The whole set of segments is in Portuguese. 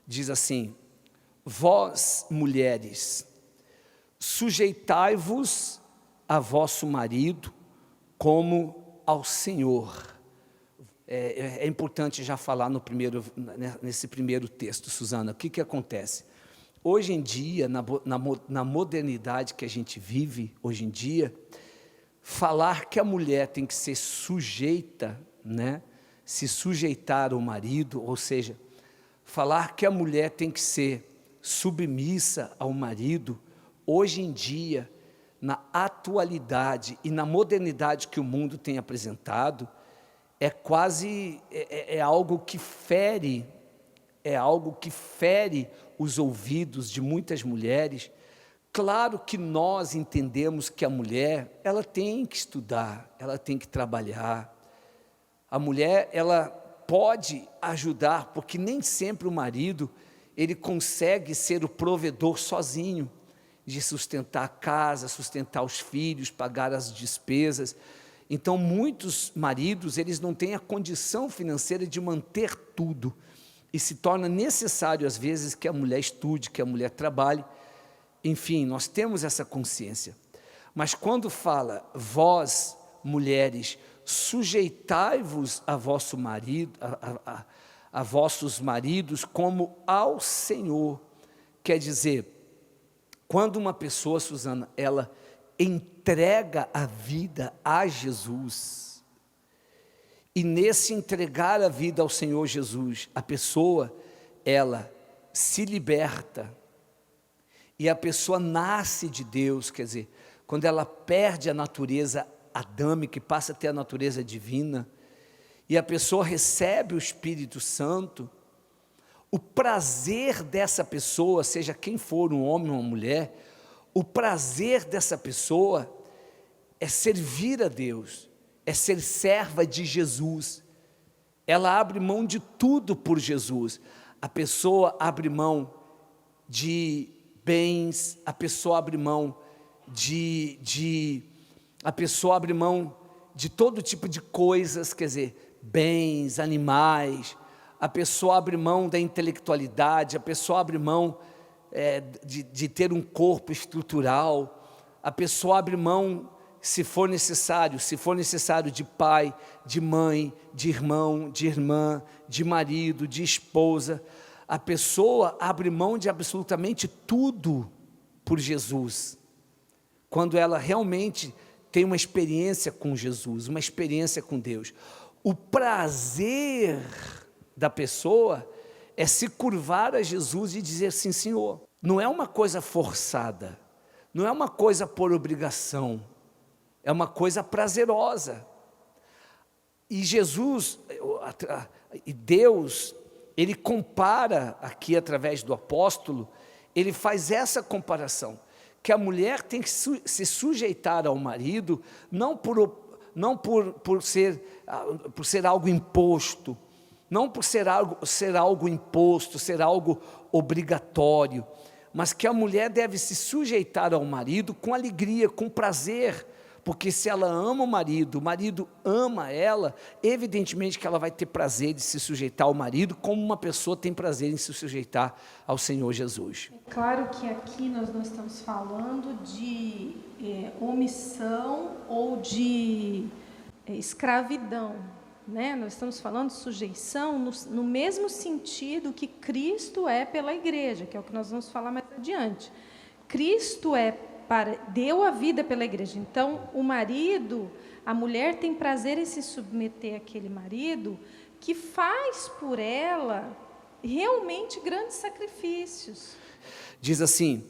diz assim: vós, mulheres, sujeitai-vos a vosso marido como ao Senhor. É importante já falar nesse primeiro texto, Suzana. O que acontece? Hoje em dia, na modernidade que a gente vive, hoje em dia, falar que a mulher tem que ser sujeita, né? Se sujeitar ao marido, ou seja, falar que a mulher tem que ser submissa ao marido, hoje em dia, na atualidade e na modernidade que o mundo tem apresentado, é quase, algo que fere, os ouvidos de muitas mulheres. Claro que nós entendemos que a mulher, ela tem que estudar, ela tem que trabalhar. A mulher, ela pode ajudar, porque nem sempre o marido, ele consegue ser o provedor sozinho, de sustentar a casa, sustentar os filhos, pagar as despesas. Então, muitos maridos, eles não têm a condição financeira de manter tudo, e se torna necessário, às vezes, que a mulher estude, que a mulher trabalhe. Enfim, nós temos essa consciência. Mas quando fala, vós, mulheres, sujeitai-vos a vosso marido, a vossos maridos como ao Senhor, quer dizer, quando uma pessoa, Suzana, ela entrega a vida a Jesus, e nesse entregar a vida ao Senhor Jesus, a pessoa, ela se liberta, e a pessoa nasce de Deus, quer dizer, quando ela perde a natureza adâmica e passa a ter a natureza divina, e a pessoa recebe o Espírito Santo, o prazer dessa pessoa, seja quem for, um homem ou uma mulher, o prazer dessa pessoa é servir a Deus, é ser serva de Jesus. Ela abre mão de tudo por Jesus. A pessoa abre mão de bens, a pessoa abre mão a pessoa abre mão de todo tipo de coisas, quer dizer, bens, animais. A pessoa abre mão da intelectualidade, a pessoa abre mão de ter um corpo estrutural, a pessoa abre mão, se for necessário de pai, de mãe, de irmão, de irmã, de marido, de esposa. A pessoa abre mão de absolutamente tudo por Jesus, quando ela realmente tem uma experiência com Jesus, uma experiência com Deus. O prazer da pessoa é se curvar a Jesus e dizer sim, Senhor. Não é uma coisa forçada, não é uma coisa por obrigação, é uma coisa prazerosa. E Jesus, e Deus, Ele compara aqui através do apóstolo, Ele faz essa comparação, que a mulher tem que se sujeitar ao marido, não por ser algo imposto, não por ser algo imposto, ser algo obrigatório, mas que a mulher deve se sujeitar ao marido com alegria, com prazer, porque se ela ama o marido ama ela, evidentemente que ela vai ter prazer de se sujeitar ao marido, como uma pessoa tem prazer em se sujeitar ao Senhor Jesus. É claro que aqui nós não estamos falando de omissão ou de escravidão, né? Nós estamos falando de sujeição no mesmo sentido que Cristo é pela igreja, que é o que nós vamos falar mais adiante. Cristo deu a vida pela igreja. Então, o marido, a mulher tem prazer em se submeter àquele marido que faz por ela realmente grandes sacrifícios. Diz assim,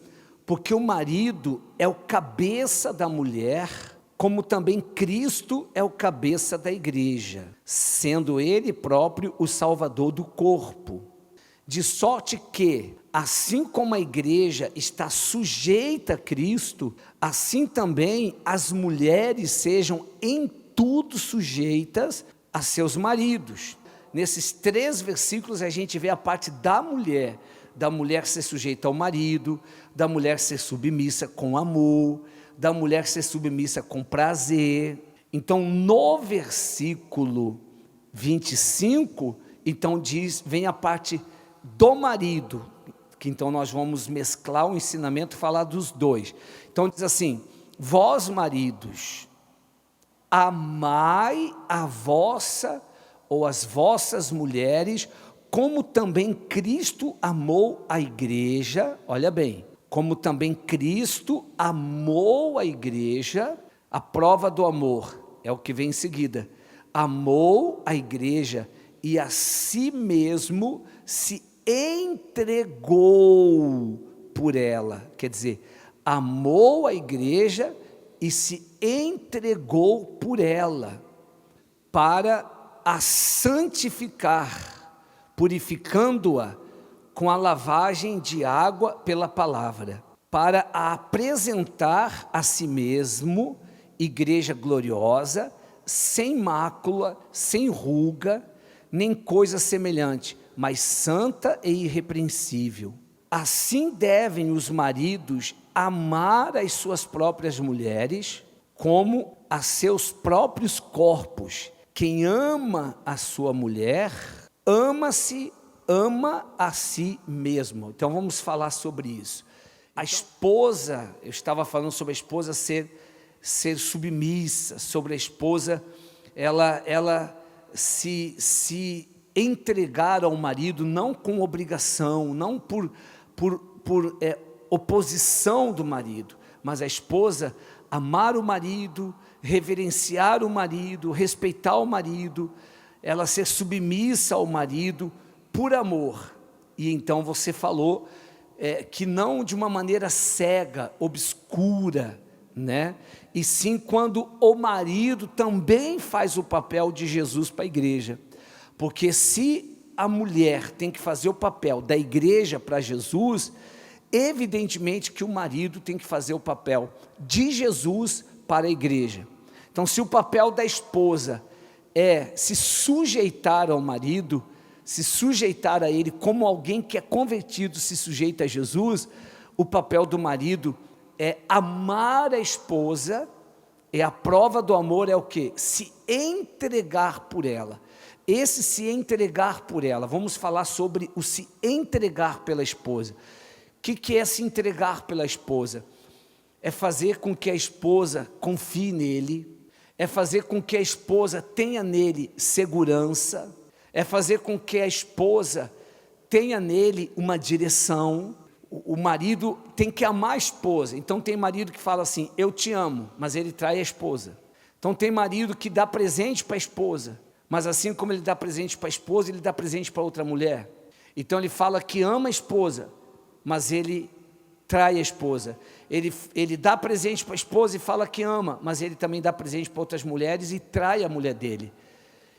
porque o marido é o cabeça da mulher, como também Cristo é o cabeça da igreja, sendo Ele próprio o Salvador do corpo. De sorte que, assim como a igreja está sujeita a Cristo, assim também as mulheres sejam em tudo sujeitas a seus maridos. Nesses 3 versículos a gente vê a parte da mulher ser sujeita ao marido, da mulher ser submissa com amor, da mulher ser submissa com prazer. Então, no versículo 25, então vem a parte do marido, que então nós vamos mesclar o ensinamento e falar dos dois. Então diz assim: vós maridos, amai a vossa ou as vossas mulheres, como também Cristo amou a igreja. Olha bem, como também Cristo amou a igreja. A prova do amor é o que vem em seguida: amou a igreja e a si mesmo se entregou por ela. Quer dizer, amou a igreja e se entregou por ela, para a santificar, purificando-a com a lavagem de água pela palavra, para a apresentar a si mesmo igreja gloriosa, sem mácula, sem ruga, nem coisa semelhante, mas santa e irrepreensível. Assim devem os maridos amar as suas próprias mulheres, como a seus próprios corpos. Quem ama a sua mulher, ama a si mesmo. Então vamos falar sobre isso. A esposa, eu estava falando sobre a esposa ser submissa, sobre a esposa, ela se entregar ao marido, não com obrigação, não por oposição do marido, mas a esposa amar o marido, reverenciar o marido, respeitar o marido, ela ser submissa ao marido por amor. E então você falou que não de uma maneira cega, obscura, né? E sim quando o marido também faz o papel de Jesus para a igreja. Porque se a mulher tem que fazer o papel da igreja para Jesus, evidentemente que o marido tem que fazer o papel de Jesus para a igreja. Então, se o papel da esposa é se sujeitar ao marido, se sujeitar a ele como alguém que é convertido se sujeita a Jesus, o papel do marido é amar a esposa. É a prova do amor, é o quê? Se entregar por ela. Esse se entregar por ela, vamos falar sobre o se entregar pela esposa. O que é se entregar pela esposa? É fazer com que a esposa confie nele, é fazer com que a esposa tenha nele segurança, é fazer com que a esposa tenha nele uma direção. O marido tem que amar a esposa. Então tem marido que fala assim: eu te amo, mas ele trai a esposa. Então tem marido que dá presente para a esposa, mas assim como ele dá presente para a esposa, ele dá presente para outra mulher. Então ele fala que ama a esposa, mas ele trai a esposa. Ele dá presente para a esposa e fala que ama, mas ele também dá presente para outras mulheres e trai a mulher dele.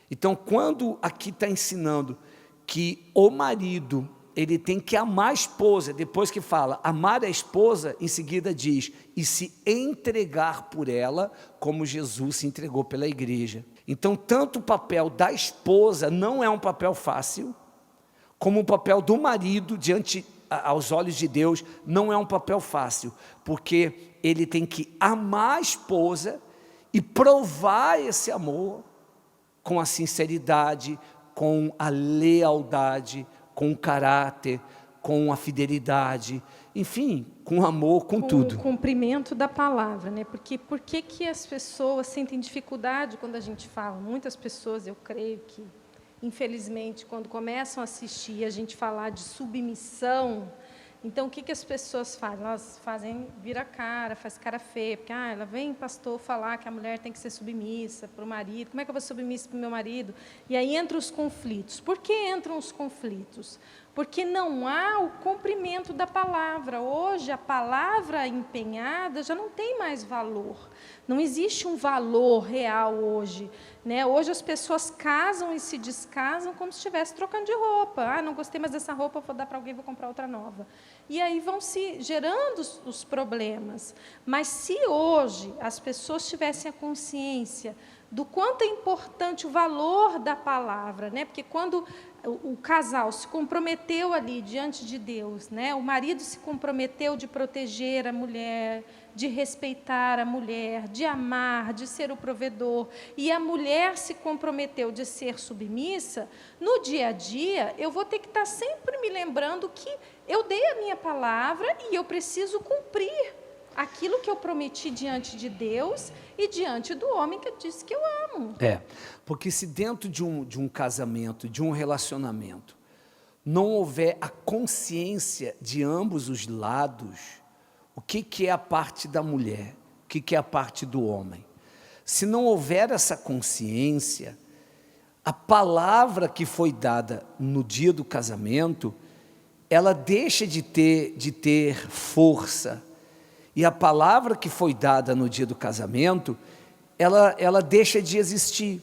Então quando aqui está ensinando que o marido, ele tem que amar a esposa, depois que fala amar a esposa, em seguida diz, e se entregar por ela, como Jesus se entregou pela igreja. Então tanto o papel da esposa não é um papel fácil, como o papel do marido diante aos olhos de Deus não é um papel fácil, porque ele tem que amar a esposa e provar esse amor com a sinceridade, com a lealdade, com o caráter, com a fidelidade, enfim, com amor, com tudo. O cumprimento da palavra, né? Porque por que as pessoas sentem dificuldade quando a gente fala? Muitas pessoas, eu creio que, infelizmente, quando começam a assistir a gente falar de submissão, então o que as pessoas fazem? Elas vira cara, faz cara feia, porque ela vem, pastor, falar que a mulher tem que ser submissa para o marido. Como é que eu vou ser submissa para o meu marido? E aí entram os conflitos. Por que entram os conflitos? Porque não há o cumprimento da palavra. Hoje a palavra empenhada já não tem mais valor. Não existe um valor real hoje, né? Hoje as pessoas casam e se descasam como se estivesse trocando de roupa. Não gostei mais dessa roupa, vou dar para alguém, vou comprar outra nova. E aí vão se gerando os problemas. Mas se hoje as pessoas tivessem a consciência do quanto é importante o valor da palavra, né? Porque quando o casal se comprometeu ali diante de Deus, né? O marido se comprometeu de proteger a mulher, de respeitar a mulher, de amar, de ser o provedor, e a mulher se comprometeu de ser submissa. No dia a dia, eu vou ter que estar sempre me lembrando que eu dei a minha palavra e eu preciso cumprir aquilo que eu prometi diante de Deus e diante do homem que eu disse que eu amo. Porque se dentro de um casamento, de um relacionamento, não houver a consciência de ambos os lados, o que é a parte da mulher, o que é a parte do homem, se não houver essa consciência, a palavra que foi dada no dia do casamento, ela deixa de ter força. E a palavra que foi dada no dia do casamento, ela deixa de existir.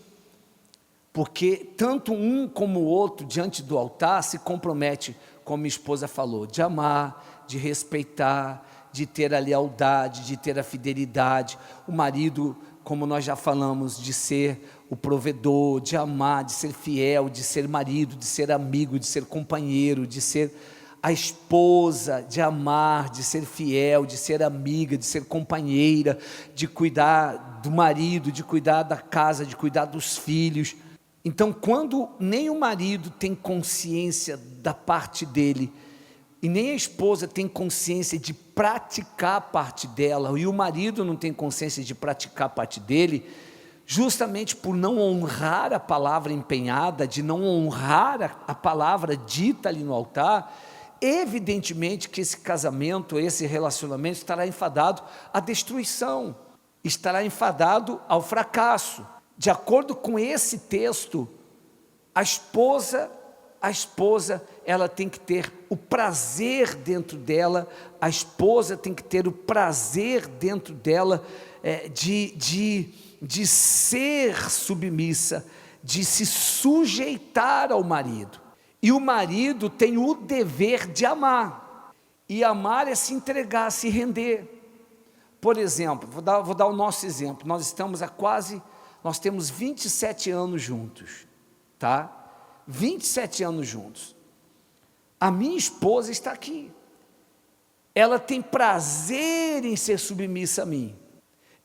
Porque tanto um como o outro, diante do altar, se compromete, como minha esposa falou, de amar, de respeitar, de ter a lealdade, de ter a fidelidade. O marido, como nós já falamos, de ser o provedor, de amar, de ser fiel, de ser marido, de ser amigo, de ser companheiro, de ser a esposa, de amar, de ser fiel, de ser amiga, de ser companheira, de cuidar do marido, de cuidar da casa, de cuidar dos filhos. Então, quando nem o marido tem consciência da parte dele, e nem a esposa tem consciência de praticar a parte dela, e o marido não tem consciência de praticar a parte dele, justamente por não honrar a palavra empenhada, de não honrar a palavra dita ali no altar, evidentemente que esse casamento, esse relacionamento estará enfadado à destruição, estará enfadado ao fracasso. De acordo com esse texto, a esposa, ela tem que ter o prazer dentro dela, a esposa tem que ter o prazer dentro dela de ser submissa, de se sujeitar ao marido. E o marido tem o dever de amar, e amar é se entregar, se render. Por exemplo, vou dar o nosso exemplo, nós temos 27 anos juntos, tá? 27 anos juntos. A minha esposa está aqui, ela tem prazer em ser submissa a mim,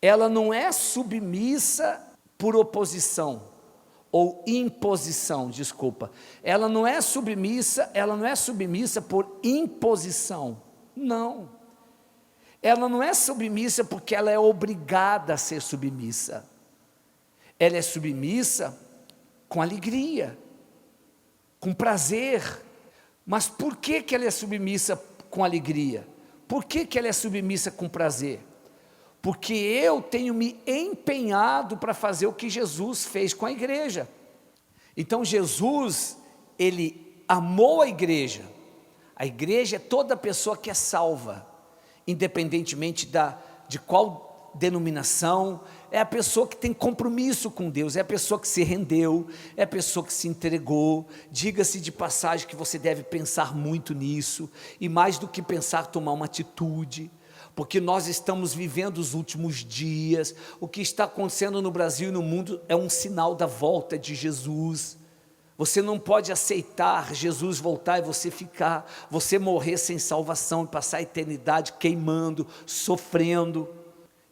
ela não é submissa por oposição, ou imposição, desculpa, ela não é submissa por imposição, não, ela não é submissa porque ela é obrigada a ser submissa, ela é submissa com alegria, com prazer. Mas por que ela é submissa com alegria? Por que ela é submissa com prazer? Porque eu tenho me empenhado para fazer o que Jesus fez com a igreja. Então Jesus, ele amou a igreja é toda pessoa que é salva, independentemente de qual denominação, é a pessoa que tem compromisso com Deus, é a pessoa que se rendeu, é a pessoa que se entregou. Diga-se de passagem que você deve pensar muito nisso, e mais do que pensar, tomar uma atitude, porque nós estamos vivendo os últimos dias, o que está acontecendo no Brasil e no mundo é um sinal da volta de Jesus. Você não pode aceitar Jesus voltar e você morrer sem salvação e passar a eternidade queimando, sofrendo.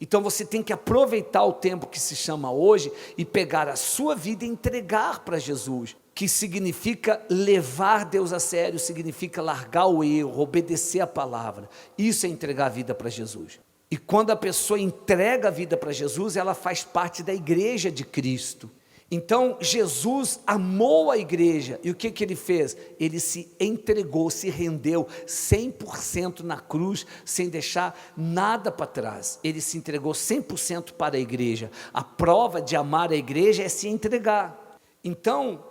Então você tem que aproveitar o tempo que se chama hoje e pegar a sua vida e entregar para Jesus, que significa levar Deus a sério, significa largar o erro, obedecer a palavra. Isso é entregar a vida para Jesus. E quando a pessoa entrega a vida para Jesus, ela faz parte da igreja de Cristo. Então Jesus amou a igreja, e o que ele fez? Ele se entregou, se rendeu 100% na cruz, sem deixar nada para trás. Ele se entregou 100% para a igreja. A prova de amar a igreja é se entregar. Então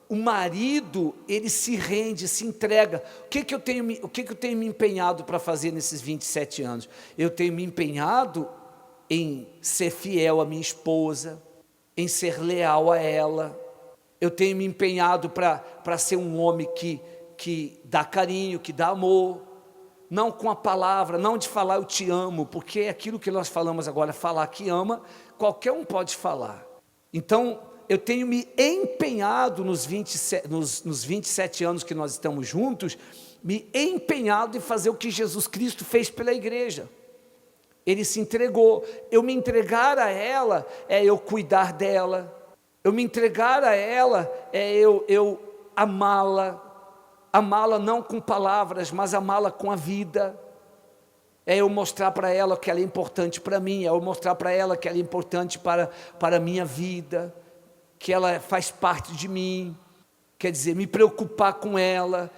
o marido, ele se rende, se entrega. O que eu tenho me empenhado para fazer nesses 27 anos? Eu tenho me empenhado em ser fiel à minha esposa, em ser leal a ela. Eu tenho me empenhado para ser um homem que dá carinho, que dá amor, não com a palavra, não de falar eu te amo, porque é aquilo que nós falamos agora, falar que ama, qualquer um pode falar. Então eu tenho me empenhado nos 27 anos que nós estamos juntos, me empenhado em fazer o que Jesus Cristo fez pela igreja. Ele se entregou. Eu me entregar a ela é eu cuidar dela. Eu me entregar a ela é eu amá-la. Amá-la não com palavras, mas amá-la com a vida. É eu mostrar para ela que ela é importante para mim, é eu mostrar para ela que ela é importante para a minha vida, que ela faz parte de mim, quer dizer, me preocupar com ela.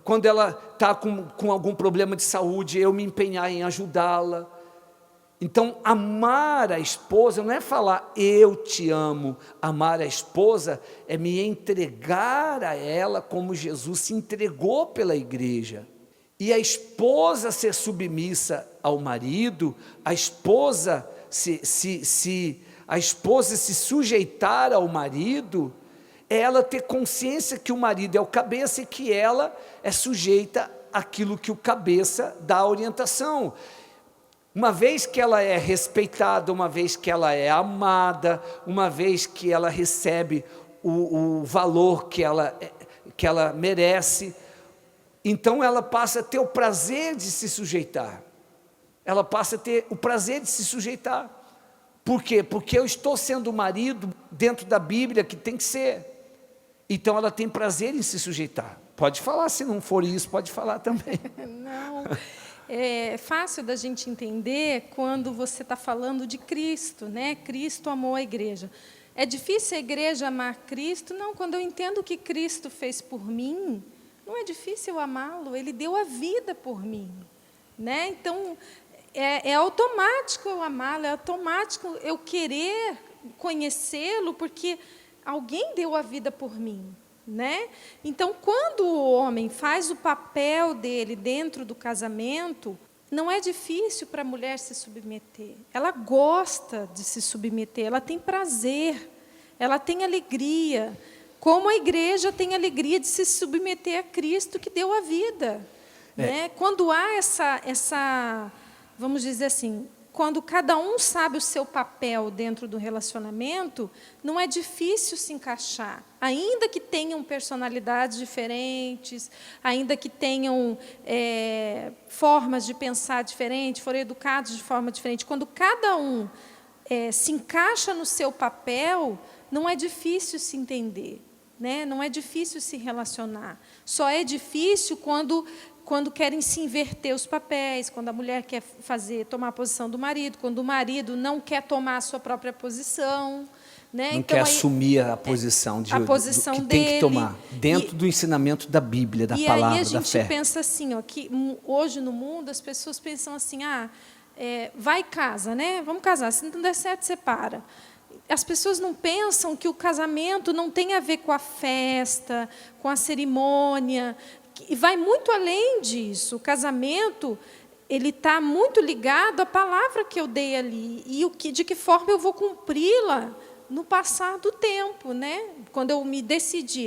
Quando ela está com algum problema de saúde, eu me empenhar em ajudá-la. Então, amar a esposa não é falar eu te amo. Amar a esposa é me entregar a ela como Jesus se entregou pela igreja. E a esposa ser submissa ao marido, a esposa se sujeitar ao marido, é ela ter consciência que o marido é o cabeça e que ela é sujeita àquilo que o cabeça dá orientação. Uma vez que ela é respeitada, uma vez que ela é amada, uma vez que ela recebe o valor que ela merece, então ela passa a ter o prazer de se sujeitar. Ela passa a ter o prazer de se sujeitar. Por quê? Porque eu estou sendo o marido dentro da Bíblia que tem que ser. Então ela tem prazer em se sujeitar. Pode falar, se não for isso, pode falar também. Não, é fácil da gente entender quando você está falando de Cristo, né? Cristo amou a igreja. É difícil a igreja amar Cristo? Não, quando eu entendo o que Cristo fez por mim, não é difícil amá-lo, Ele deu a vida por mim, né? Então, é automático eu amá-lo, é automático eu querer conhecê-lo, porque alguém deu a vida por mim, né? Então, quando o homem faz o papel dele dentro do casamento, não é difícil para a mulher se submeter. Ela gosta de se submeter, ela tem prazer, ela tem alegria, como a igreja tem alegria de se submeter a Cristo que deu a vida. Né? Quando há essa, vamos dizer assim, quando cada um sabe o seu papel dentro do relacionamento, não é difícil se encaixar. Ainda que tenham personalidades diferentes, ainda que tenham formas de pensar diferentes, foram educados de forma diferente, quando cada um se encaixa no seu papel, não é difícil se entender, né? Não é difícil se relacionar. Só é difícil quando querem se inverter os papéis, quando a mulher quer tomar a posição do marido, quando o marido não quer tomar a sua própria posição, né? Não então, quer assumir a posição a posição que dele, tem que tomar, dentro do ensinamento da Bíblia, da palavra, da fé. E aí a gente pensa assim, ó, que hoje no mundo as pessoas pensam assim, vai e casa, né? Vamos casar, se não der certo, separa. As pessoas não pensam que o casamento não tem a ver com a festa, com a cerimônia, e vai muito além disso. O casamento, ele está muito ligado à palavra que eu dei ali, e de que forma eu vou cumpri-la no passar do tempo, né? Quando eu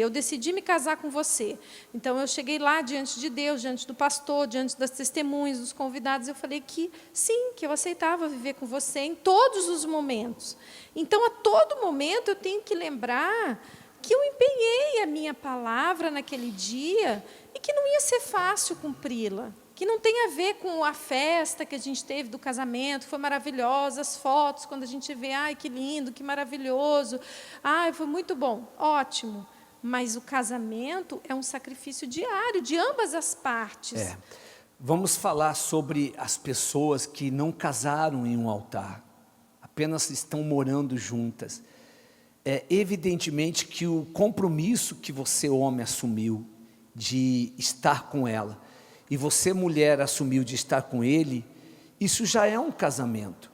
decidi me casar com você. Então, eu cheguei lá diante de Deus, diante do pastor, diante das testemunhas, dos convidados, eu falei que sim, que eu aceitava viver com você em todos os momentos. Então, a todo momento, eu tenho que lembrar que eu empenhei a minha palavra naquele dia e que não ia ser fácil cumpri-la, que não tem a ver com a festa que a gente teve do casamento, que foi maravilhosa, as fotos, quando a gente vê, ai, que lindo, que maravilhoso, ai, foi muito bom, ótimo. Mas o casamento é um sacrifício diário, de ambas as partes. Vamos falar sobre as pessoas que não casaram em um altar, apenas estão morando juntas. Evidentemente que o compromisso que você, homem, assumiu de estar com ela, e você, mulher, assumiu de estar com ele, isso já é um casamento.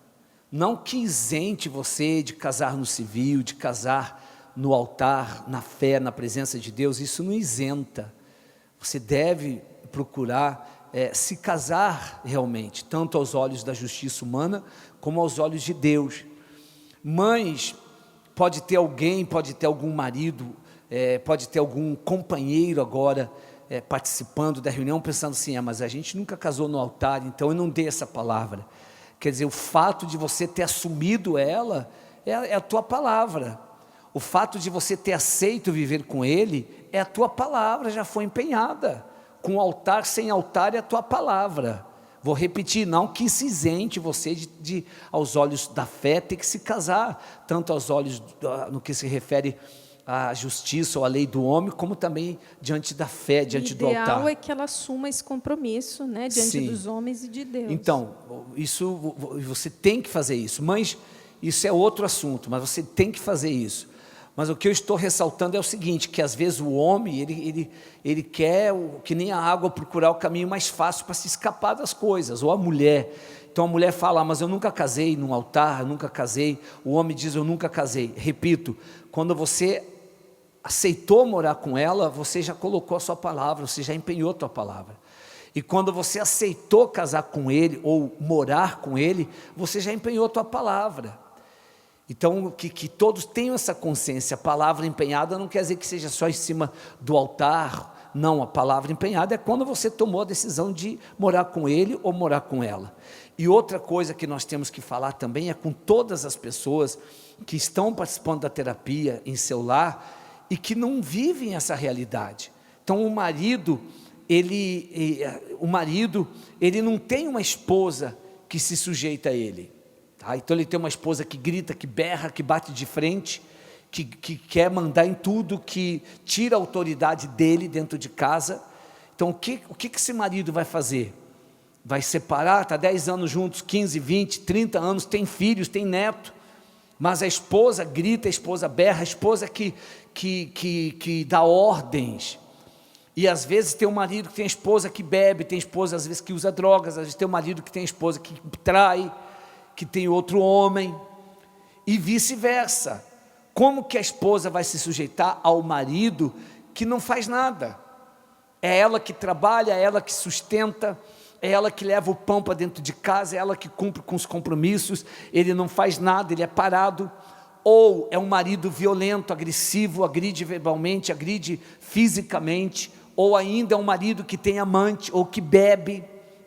Não que isente você de casar no civil, de casar no altar, na fé, na presença de Deus, isso não isenta. Você deve procurar se casar realmente, tanto aos olhos da justiça humana, como aos olhos de Deus. Mães, pode ter algum marido, pode ter algum companheiro agora, participando da reunião, pensando assim, mas a gente nunca casou no altar, então eu não dei essa palavra. Quer dizer, o fato de você ter assumido ela, é a tua palavra. O fato de você ter aceito viver com Ele, é a tua palavra, já foi empenhada. Com altar, sem altar, é a tua palavra. Vou repetir, não que se isente você aos olhos da fé, ter que se casar, tanto aos olhos, no que se refere à justiça ou à lei do homem, como também diante da fé, diante do altar. O ideal é que ela assuma esse compromisso, né, diante dos homens e de Deus. Então, você tem que fazer isso. Mães, isso é outro assunto, mas você tem que fazer isso. Mas o que eu estou ressaltando é o seguinte, que às vezes o homem, ele quer, que nem a água, procurar o caminho mais fácil para se escapar das coisas, ou a mulher. Então a mulher fala, mas eu nunca casei num altar, eu nunca casei. O homem diz, eu nunca casei. Repito, quando você aceitou morar com ela, você já colocou a sua palavra, você já empenhou a tua palavra. E quando você aceitou casar com ele, ou morar com ele, você já empenhou a tua palavra. Então, que todos tenham essa consciência. A palavra empenhada não quer dizer que seja só em cima do altar. Não, a palavra empenhada é quando você tomou a decisão de morar com ele ou morar com ela. E outra coisa que nós temos que falar também é com todas as pessoas que estão participando da terapia em seu lar e que não vivem essa realidade. Então, o marido, ele não tem uma esposa que se sujeita a ele. Tá? Então ele tem uma esposa que grita, que berra, que bate de frente, que quer mandar em tudo, que tira a autoridade dele dentro de casa. Então o que esse marido vai fazer? Vai separar, está 10 anos juntos, 15, 20, 30 anos, tem filhos, tem neto, mas a esposa grita, a esposa berra, a esposa que dá ordens. E às vezes tem um marido que tem a esposa que bebe, tem esposa às vezes que usa drogas, às vezes tem um marido que tem a esposa que trai, que tem outro homem, e vice-versa. Como que a esposa vai se sujeitar ao marido que não faz nada? É ela que trabalha, é ela que sustenta, é ela que leva o pão para dentro de casa, é ela que cumpre com os compromissos, ele não faz nada, ele é parado. Ou é um marido violento, agressivo, agride verbalmente, agride fisicamente, ou ainda é um marido que tem amante, ou que bebe,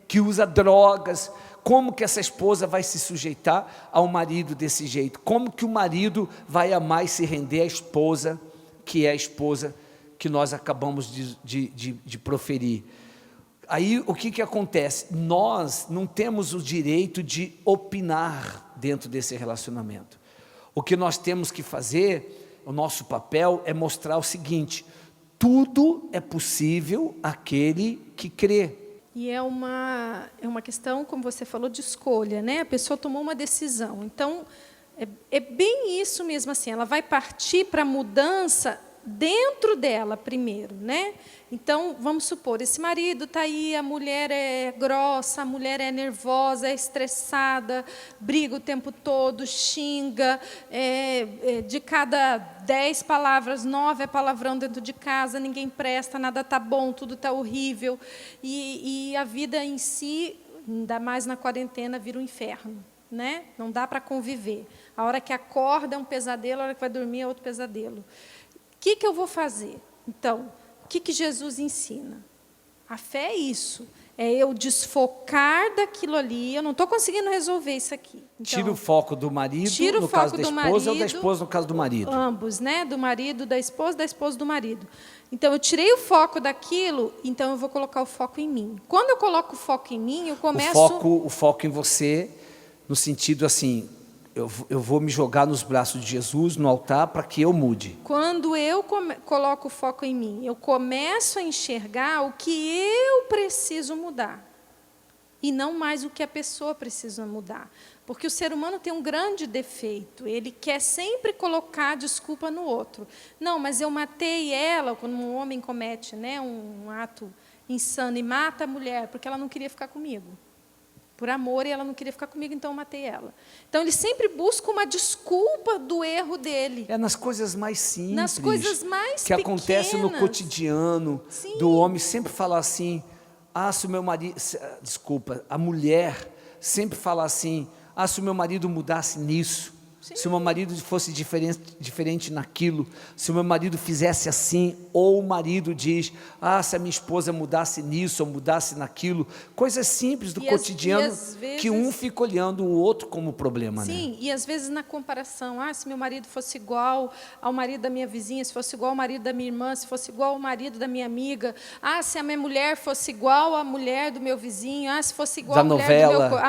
que usa drogas. Como que essa esposa vai se sujeitar ao marido desse jeito? Como que o marido vai amar e se render à esposa, que é a esposa que nós acabamos de proferir? Aí o que acontece? Nós não temos o direito de opinar dentro desse relacionamento. O que nós temos que fazer, o nosso papel é mostrar o seguinte: tudo é possível àquele que crê. E é uma questão, como você falou, de escolha, né? A pessoa tomou uma decisão. Então, é bem isso mesmo assim. Ela vai partir para a mudança dentro dela primeiro, né? Então, vamos supor, esse marido está aí, a mulher é grossa, a mulher é nervosa, é estressada, briga o tempo todo, xinga, de cada 10 palavras, 9 é palavrão dentro de casa, ninguém presta, nada está bom, tudo está horrível, e a vida em si, ainda mais na quarentena, vira um inferno, né? Não dá para conviver. A hora que acorda é um pesadelo, a hora que vai dormir é outro pesadelo. O que eu vou fazer? Então, o que Jesus ensina? A fé é isso, é eu desfocar daquilo ali, eu não estou conseguindo resolver isso aqui. Então, tira o foco do marido, no caso da esposa, ou da esposa no caso do marido? Ambos, né? Do marido, da esposa do marido. Então, eu tirei o foco daquilo, então eu vou colocar o foco em mim. Quando eu coloco o foco em mim, eu começo... O foco em você, no sentido assim... Eu vou me jogar nos braços de Jesus, no altar, para que eu mude. Quando eu coloco o foco em mim, eu começo a enxergar o que eu preciso mudar. E não mais o que a pessoa precisa mudar. Porque o ser humano tem um grande defeito. Ele quer sempre colocar desculpa no outro. Não, mas eu matei ela, quando um homem comete, né, um ato insano e mata a mulher, porque ela não queria ficar comigo. Por amor, e ela não queria ficar comigo, então eu matei ela. Então, ele sempre busca uma desculpa do erro dele. É nas coisas mais simples. Nas coisas mais que acontecem no cotidiano. Sim. Do homem sempre falar assim, se o meu marido... Desculpa, a mulher sempre fala assim, se o meu marido mudasse nisso, Sim. Se o meu marido fosse diferente naquilo, se o meu marido fizesse assim, ou o marido diz, se a minha esposa mudasse nisso ou mudasse naquilo, coisas simples do cotidiano, às vezes, que um fica olhando o outro como problema. Sim, e às vezes na comparação, se meu marido fosse igual ao marido da minha vizinha, se fosse igual ao marido da minha irmã, se fosse igual ao marido da minha amiga, se a minha mulher fosse igual à mulher do meu vizinho, se fosse igual à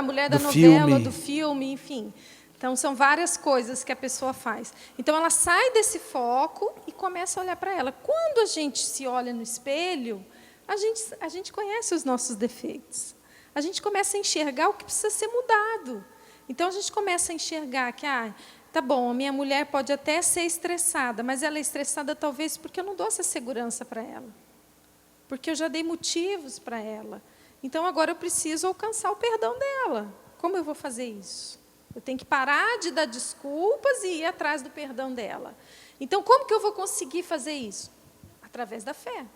mulher da novela, do filme, enfim. Então, são várias coisas que a pessoa faz. Então, ela sai desse foco e começa a olhar para ela. Quando a gente se olha no espelho, a gente conhece os nossos defeitos. A gente começa a enxergar o que precisa ser mudado. Então, a gente começa a enxergar que, tá bom, a minha mulher pode até ser estressada, mas ela é estressada talvez porque eu não dou essa segurança para ela. Porque eu já dei motivos para ela. Então, agora eu preciso alcançar o perdão dela. Como eu vou fazer isso? Eu tenho que parar de dar desculpas e ir atrás do perdão dela. Então, como que eu vou conseguir fazer isso? Através da fé.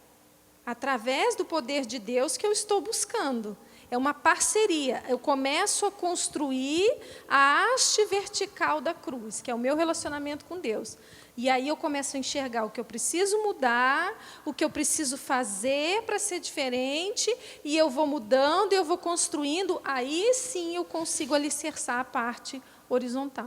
Através do poder de Deus que eu estou buscando. É uma parceria. Eu começo a construir a haste vertical da cruz, que é o meu relacionamento com Deus. E aí eu começo a enxergar o que eu preciso mudar, o que eu preciso fazer para ser diferente, e eu vou mudando, eu vou construindo, aí sim eu consigo alicerçar a parte horizontal.